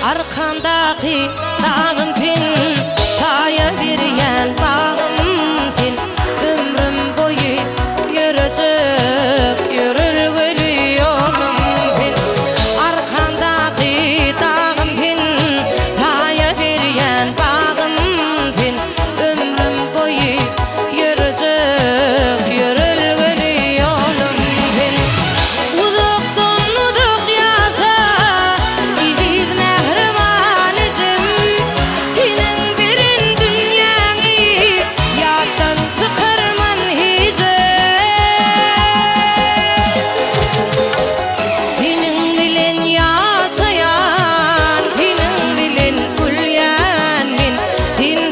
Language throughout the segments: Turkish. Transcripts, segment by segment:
Arkamdaki dağım pin, taya bir yen bağım pin. Ömrüm boyu yürüyecek yürülgülü yolum pin. Arkamdaki dağım pin, taya bir yen bağım pin. Ömrüm boyu yürüyecek yürülgülü yolum pin. Uduktan uduk yaşa İliz mehrimanıcım, senin birin dünyanı yaddan çıkarman hice. Senin bilen yaşayan, senin bilen gülyen min. Sen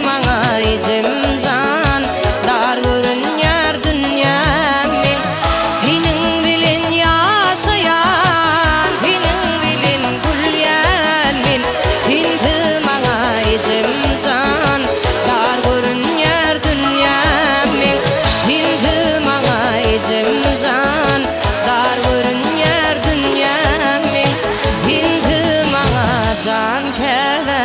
bana icim can, dar görünyer dünyam min. Senin bilen yaşayan, senin bilen gülyen min. Sen bana icim can, dar görünyer dünyam min. Sen bana icim can, dar görünyer dünyam min. Sen bana can kele